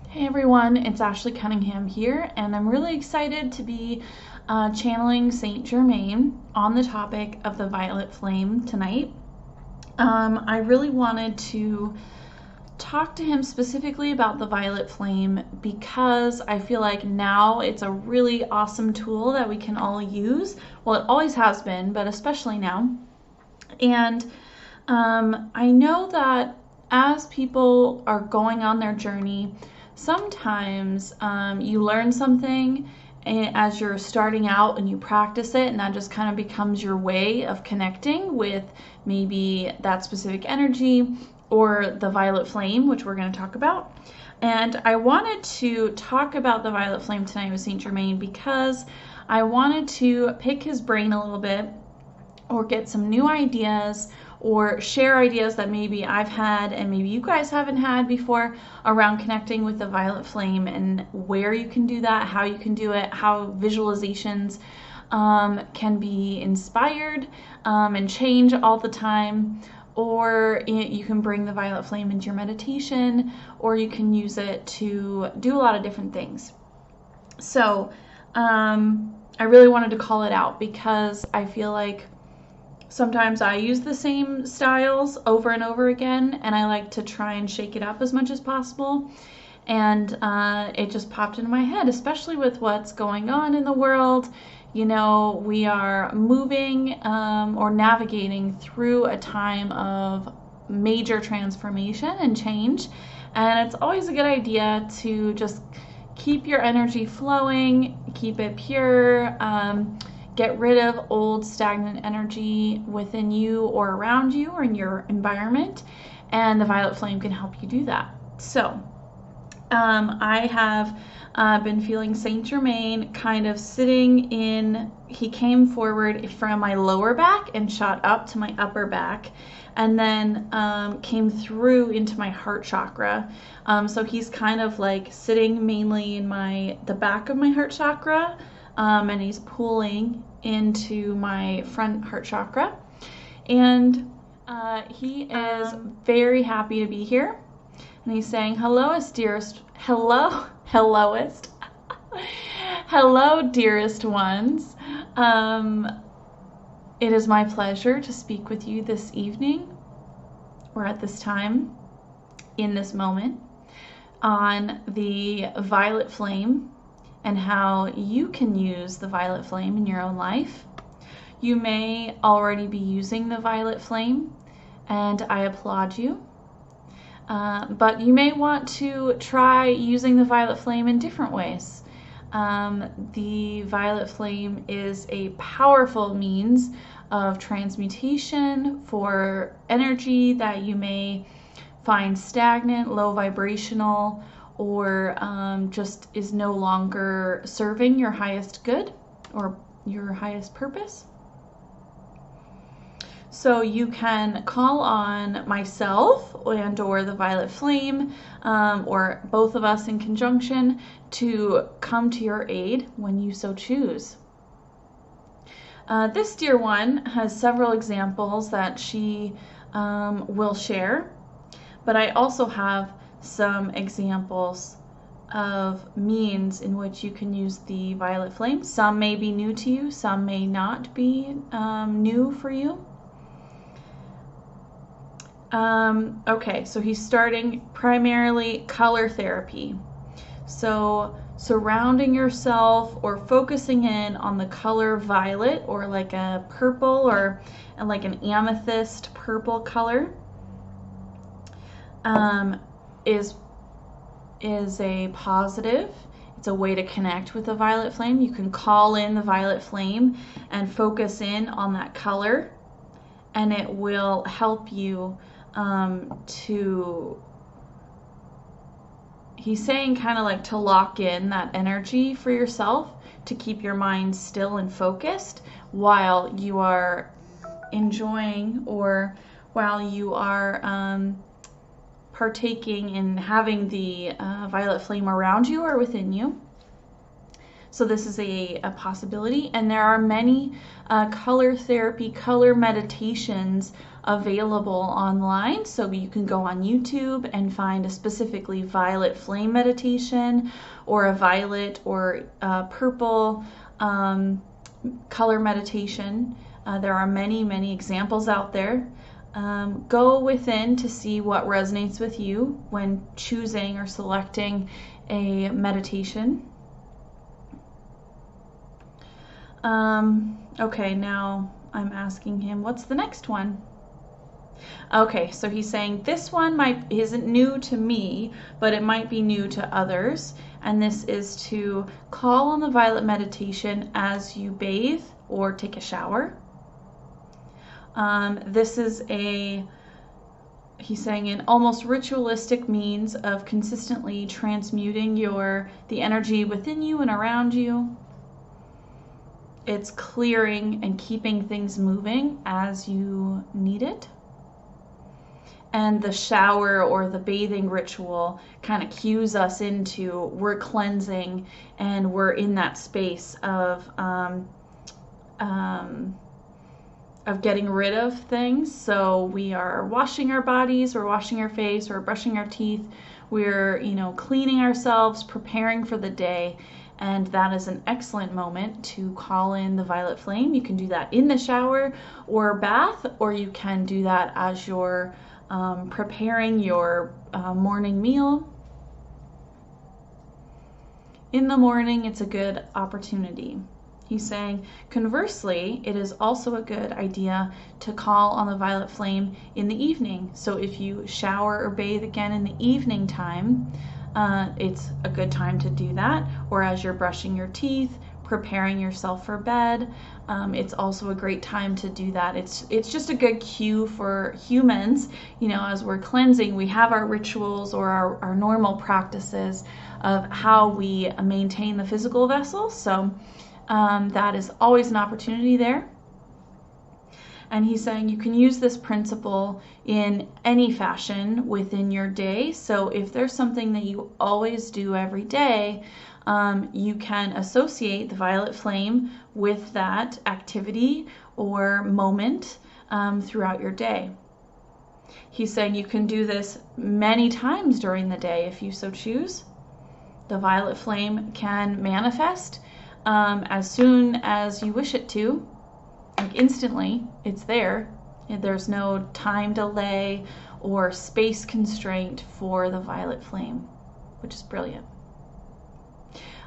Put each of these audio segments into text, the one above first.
Hey everyone, it's Ashley Cunningham here, and I'm really excited to be channeling Saint-Germain on the topic of the violet flame tonight. I really wanted to talk to him specifically about the violet flame because I feel like now it's a really awesome tool that we can all use. Well, it always has been, but especially now. And I know that as people are going on their journey, sometimes you learn something as you're starting out and you practice it, and that just kind of becomes your way of connecting with maybe that specific energy or the violet flame, which we're going to talk about. And I wanted to talk about the violet flame tonight with Saint-Germain because I wanted to pick his brain a little bit or get some new ideas or share ideas that maybe I've had and maybe you guys haven't had before around connecting with the violet flame and where you can do that, how you can do it, how visualizations can be inspired and change all the time, or you can bring the violet flame into your meditation, or you can use it to do a lot of different things. So I really wanted to call it out because I feel like sometimes I use the same styles over and over again, and I like to try and shake it up as much as possible. And it just popped into my head, especially with what's going on in the world. You know, we are moving or navigating through a time of major transformation and change. And it's always a good idea to just keep your energy flowing, keep it pure, get rid of old stagnant energy within you or around you or in your environment, and the violet flame can help you do that. So I have been feeling Saint-Germain kind of sitting in, he came forward from my lower back and shot up to my upper back, and then came through into my heart chakra. So he's kind of like sitting mainly in the back of my heart chakra, and he's pulling into my front heart chakra, and he is very happy to be here, and he's saying, helloest dearest ones. It is my pleasure to speak with you this evening or at this time in this moment on the violet flame and how you can use the violet flame in your own life. You may already be using the violet flame, and I applaud you. But you may want to try using the violet flame in different ways. The violet flame is a powerful means of transmutation for energy that you may find stagnant, low vibrational, or just is no longer serving your highest good or your highest purpose. So you can call on myself and or the violet flame, or both of us in conjunction, to come to your aid when you so choose. This dear one has several examples that she will share, but I also have some examples of means in which you can use the violet flame. Some may be new to you, some may not be new for you. Okay, so he's starting primarily color therapy. So surrounding yourself or focusing in on the color violet, or like a purple, or like an amethyst purple color, is a positive. It's a way to connect with the violet flame. You can call in the violet flame and focus in on that color, and it will help you he's saying kind of like to lock in that energy for yourself, to keep your mind still and focused while you are enjoying, or while you are partaking in having the violet flame around you or within you. So this is a possibility, and there are many color therapy, color meditations available online. So you can go on YouTube and find a specifically violet flame meditation, or a violet or purple color meditation. There are many, many examples out there. Go within to see what resonates with you when choosing or selecting a meditation. Okay, now I'm asking him, what's the next one? Okay, so he's saying this one isn't new to me, but it might be new to others. And this is to call on the violet meditation as you bathe or take a shower. This is he's saying, an almost ritualistic means of consistently transmuting the energy within you and around you. It's clearing and keeping things moving as you need it. And the shower or the bathing ritual kind of cues us into, we're cleansing and we're in that space of getting rid of things. So we are washing our bodies, we're washing our face, we're brushing our teeth, we're, cleaning ourselves, preparing for the day. And that is an excellent moment to call in the violet flame. You can do that in the shower or bath, or you can do that as you're preparing your morning meal. In the morning, it's a good opportunity. He's saying, conversely, it is also a good idea to call on the violet flame in the evening. So if you shower or bathe again in the evening time, it's a good time to do that. Or as you're brushing your teeth, preparing yourself for bed, it's also a great time to do that. It's just a good cue for humans. As we're cleansing, we have our rituals or our normal practices of how we maintain the physical vessel. So that is always an opportunity there. And he's saying you can use this principle in any fashion within your day. So if there's something that you always do every day, you can associate the violet flame with that activity or moment throughout your day. He's saying you can do this many times during the day if you so choose. The violet flame can manifest as soon as you wish it to. Like instantly, it's there. There's no time delay or space constraint for the violet flame, which is brilliant.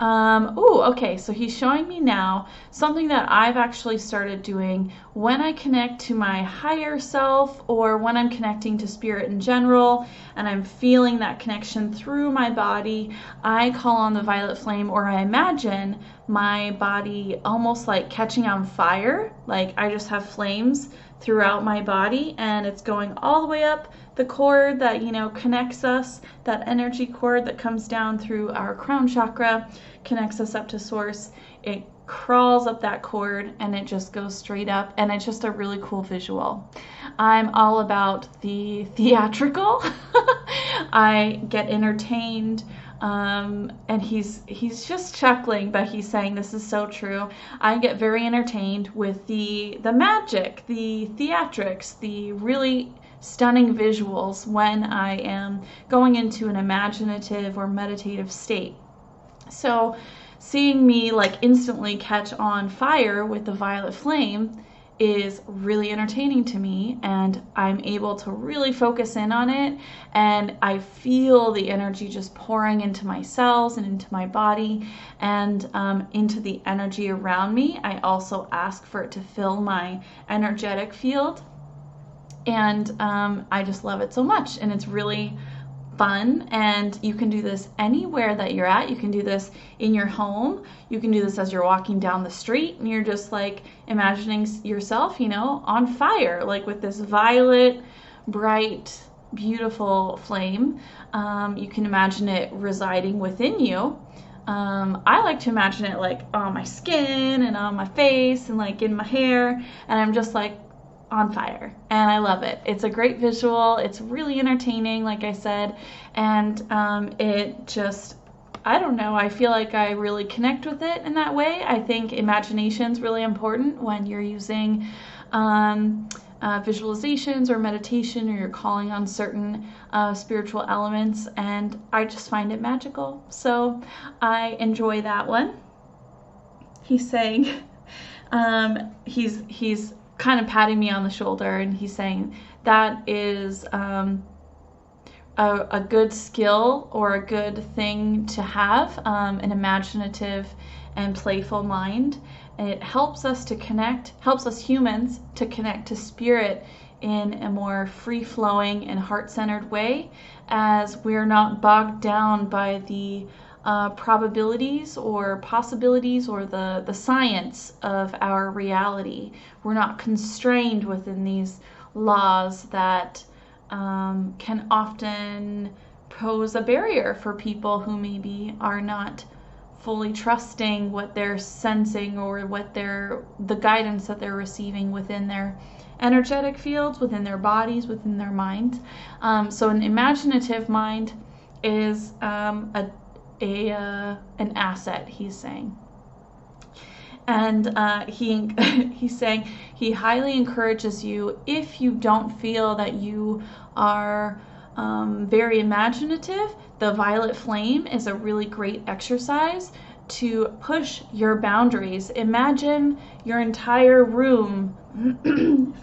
Okay, so he's showing me now something that I've actually started doing when I connect to my higher self, or when I'm connecting to spirit in general and I'm feeling that connection through my body. I call on the violet flame, or I imagine my body almost like catching on fire. Like I just have flames throughout my body, and it's going all the way up the cord that connects us, that energy cord that comes down through our crown chakra, connects us up to source. It crawls up that cord and it just goes straight up, and it's just a really cool visual. I'm all about the theatrical. I get entertained. And he's just chuckling, but he's saying this is so true. I get very entertained with the magic, the theatrics, the really stunning visuals when I am going into an imaginative or meditative state. So seeing me like instantly catch on fire with the violet flame is really entertaining to me, and I'm able to really focus in on it, and I feel the energy just pouring into my cells and into my body and into the energy around me. I also ask for it to fill my energetic field, and I just love it so much, and it's really fun. And you can do this anywhere that you're at. You can do this in your home. You can do this as you're walking down the street and you're just like imagining yourself, on fire, like with this violet, bright, beautiful flame. You can imagine it residing within you. I like to imagine it like on my skin and on my face and like in my hair, and I'm just like on fire, and I love it. It's a great visual. It's really entertaining, like I said, and it just, I don't know, I feel like I really connect with it in that way. I think imagination is really important when you're using visualizations or meditation, or you're calling on certain spiritual elements, and I just find it magical. So I enjoy that one. He's saying, he's kind of patting me on the shoulder, and he's saying that is a good skill or a good thing to have, an imaginative and playful mind. And it helps us to connect, helps us humans to connect to spirit in a more free-flowing and heart-centered way, as we're not bogged down by the probabilities or possibilities or the science of our reality. We're not constrained within these laws that can often pose a barrier for people who maybe are not fully trusting what they're sensing or what the guidance that they're receiving within their energetic fields, within their bodies, within their minds. So an imaginative mind is an asset, he's saying. And he's saying he highly encourages you, if you don't feel that you are very imaginative, the violet flame is a really great exercise to push your boundaries. Imagine your entire room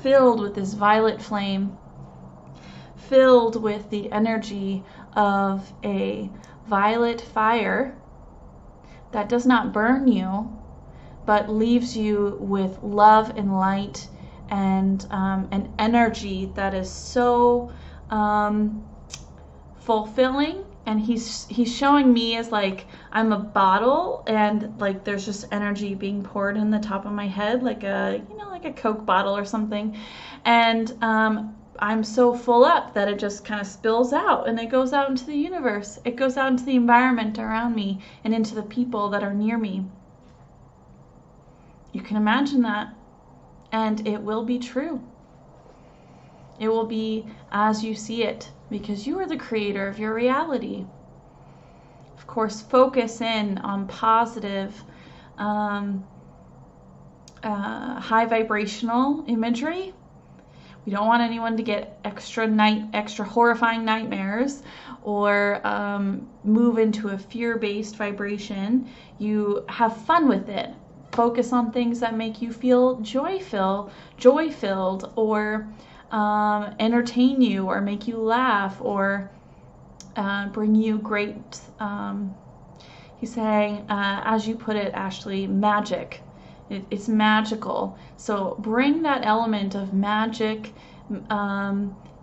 filled with this violet flame, filled with the energy of a violet fire that does not burn you, but leaves you with love and light and an energy that is so fulfilling. And he's showing me as like I'm a bottle, and like there's just energy being poured in the top of my head, like a Coke bottle or something, and I'm so full up that it just kind of spills out, and it goes out into the universe. It goes out into the environment around me and into the people that are near me. You can imagine that, and it will be true. It will be as you see it, because you are the creator of your reality. Of course, focus in on positive, high vibrational imagery. We don't want anyone to get extra horrifying nightmares or move into a fear-based vibration. You have fun with it. Focus on things that make you feel joy-filled, or entertain you, or make you laugh, or bring you great, he's saying, as you put it, Ashley, magic. It's magical. So bring that element of magic,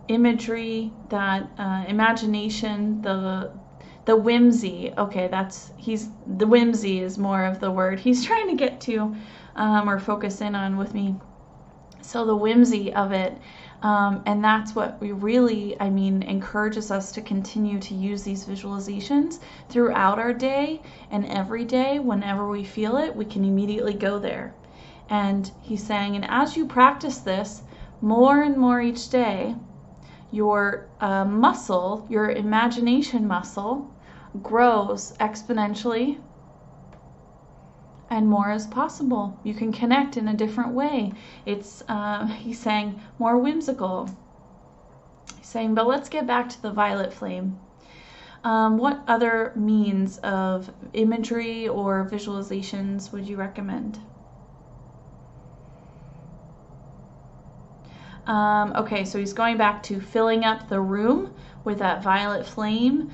imagery, that imagination, the whimsy. Okay, the whimsy is more of the word he's trying to get to or focus in on with me. So the whimsy of it, and that's what we really, encourages us to continue to use these visualizations throughout our day, and every day, whenever we feel it, we can immediately go there. And he's saying, and as you practice this more and more each day, your muscle, your imagination muscle, grows exponentially, and more is possible. You can connect in a different way. It's, he's saying, more whimsical. He's saying, but let's get back to the violet flame. What other means of imagery or visualizations would you recommend? Okay, so he's going back to filling up the room with that violet flame,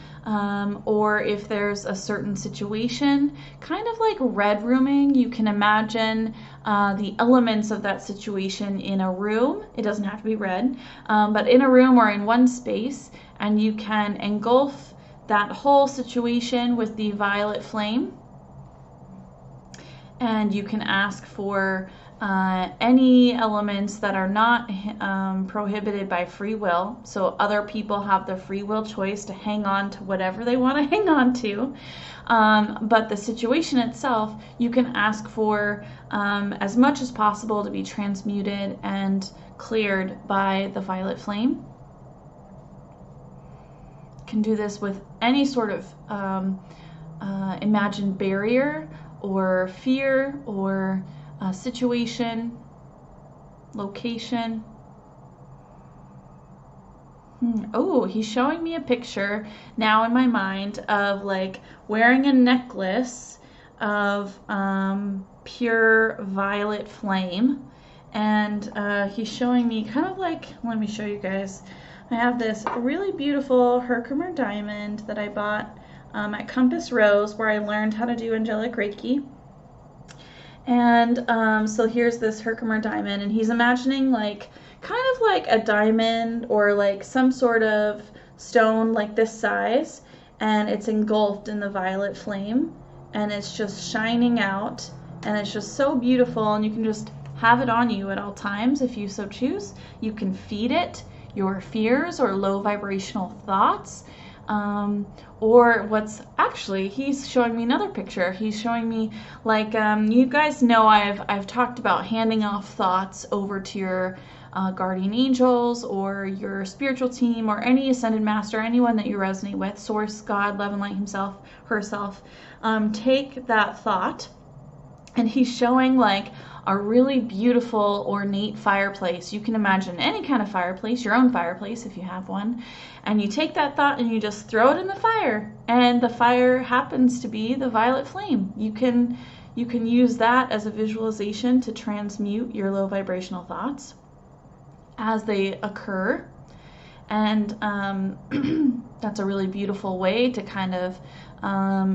or if there's a certain situation, kind of like red rooming, you can imagine the elements of that situation in a room. It doesn't have to be red, but in a room or in one space, and you can engulf that whole situation with the violet flame. And you can ask for any elements that are not prohibited by free will. So other people have the free will choice to hang on to whatever they want to hang on to. But the situation itself, you can ask for as much as possible to be transmuted and cleared by the violet flame. You can do this with any sort of imagined barrier or fear or situation, location. Oh, he's showing me a picture now in my mind of like wearing a necklace of pure violet flame, and he's showing me kind of like, let me show you guys. I have this really beautiful Herkimer diamond that I bought at Compass Rose, where I learned how to do angelic Reiki. And so here's this Herkimer diamond, and he's imagining like kind of like a diamond or like some sort of stone like this size, and it's engulfed in the violet flame, and it's just shining out, and it's just so beautiful, and you can just have it on you at all times if you so choose. You can feed it your fears or low vibrational thoughts. Or what's actually, he's showing me another picture. He's showing me like, you guys know I've talked about handing off thoughts over to your guardian angels or your spiritual team or any ascended master, anyone that you resonate with, source, God, love and light himself, herself. Take that thought, and he's showing like a really beautiful ornate fireplace. You can imagine any kind of fireplace, your own fireplace if you have one, and you take that thought and you just throw it in the fire, and the fire happens to be the violet flame. You can use that as a visualization to transmute your low vibrational thoughts as they occur, and that's a really beautiful way to kind of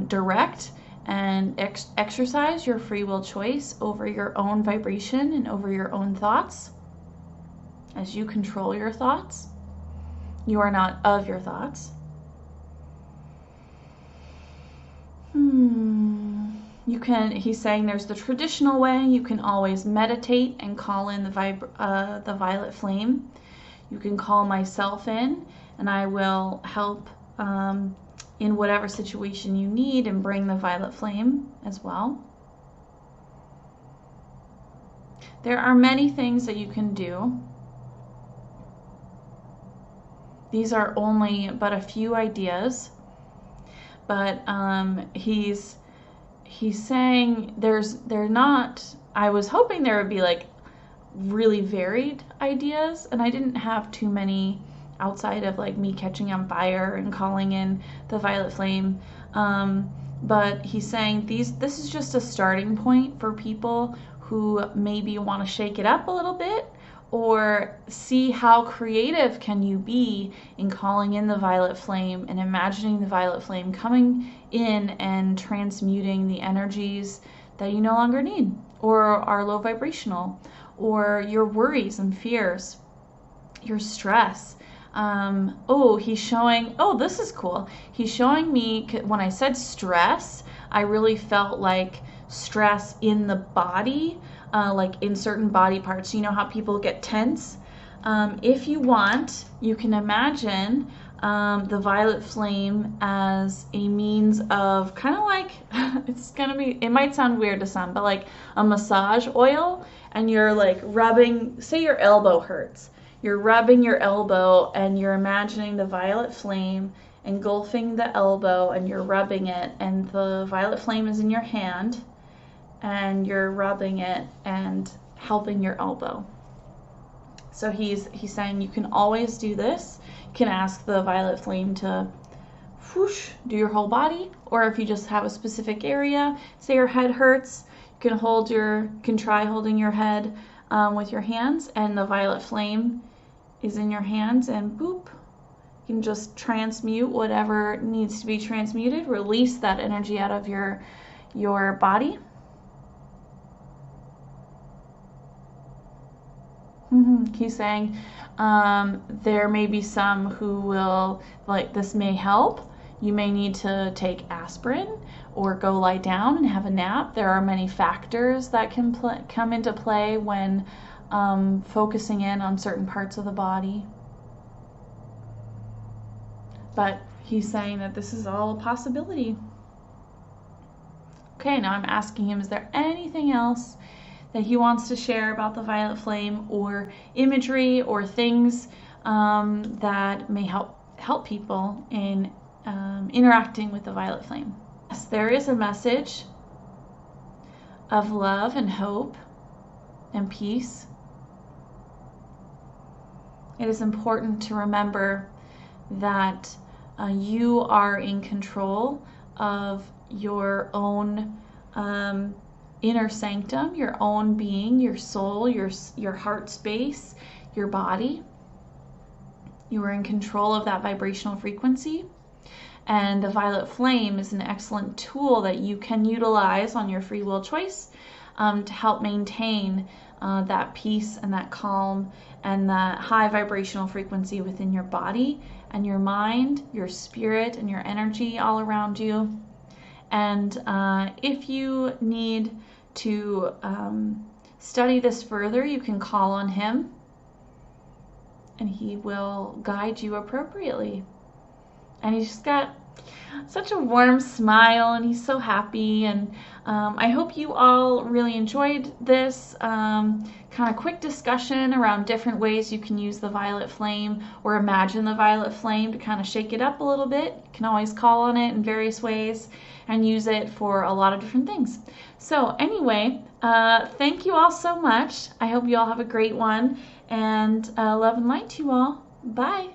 direct and exercise your free will choice over your own vibration and over your own thoughts. As you control your thoughts, you are not of your thoughts. You can, he's saying there's the traditional way. You can always meditate and call in the violet flame. You can call myself in, and I will help in whatever situation you need and bring the violet flame as well. There are many things that you can do. These are only but a few ideas, but he's saying they're not, I was hoping there would be like really varied ideas, and I didn't have too many outside of like me catching on fire and calling in the violet flame, but he's saying this is just a starting point for people who maybe want to shake it up a little bit, or see how creative can you be in calling in the violet flame and imagining the violet flame coming in and transmuting the energies that you no longer need or are low vibrational, or your worries and fears, your stress. He's showing, this is cool. He's showing me, when I said stress, I really felt like stress in the body, like in certain body parts. You know how people get tense? If you want, you can imagine the violet flame as a means of kind of like, it might sound weird to some, but like a massage oil, and you're like rubbing, say your elbow hurts. You're rubbing your elbow and you're imagining the violet flame engulfing the elbow, and you're rubbing it, and the violet flame is in your hand, and you're rubbing it and helping your elbow. So he's saying you can always do this. You can ask the violet flame to whoosh, do your whole body, or if you just have a specific area, say your head hurts, you can try holding your head with your hands, and the violet flame is in your hands, and boop, you can just transmute whatever needs to be transmuted, release that energy out of your body. He's saying there may be some who will, like, this may help. You may need to take aspirin or go lie down and have a nap. There are many factors that can come into play when focusing in on certain parts of the body. But he's saying that this is all a possibility. Okay, now I'm asking him, is there anything else that he wants to share about the violet flame, or imagery or things that may help people in interacting with the violet flame? Yes, there is a message of love and hope and peace. It is important to remember that you are in control of your own inner sanctum, your own being, your soul, your heart space, your body. You are in control of that vibrational frequency. And the violet flame is an excellent tool that you can utilize on your free will choice to help maintain that peace and that calm and that high vibrational frequency within your body and your mind, your spirit, and your energy all around you. And if you need to study this further, you can call on him and he will guide you appropriately. And he's just got such a warm smile and he's so happy. And I hope you all really enjoyed this kind of quick discussion around different ways you can use the violet flame or imagine the violet flame to kind of shake it up a little bit. You can always call on it in various ways and use it for a lot of different things. So anyway, thank you all so much. I hope you all have a great one, and love and light to you all. Bye.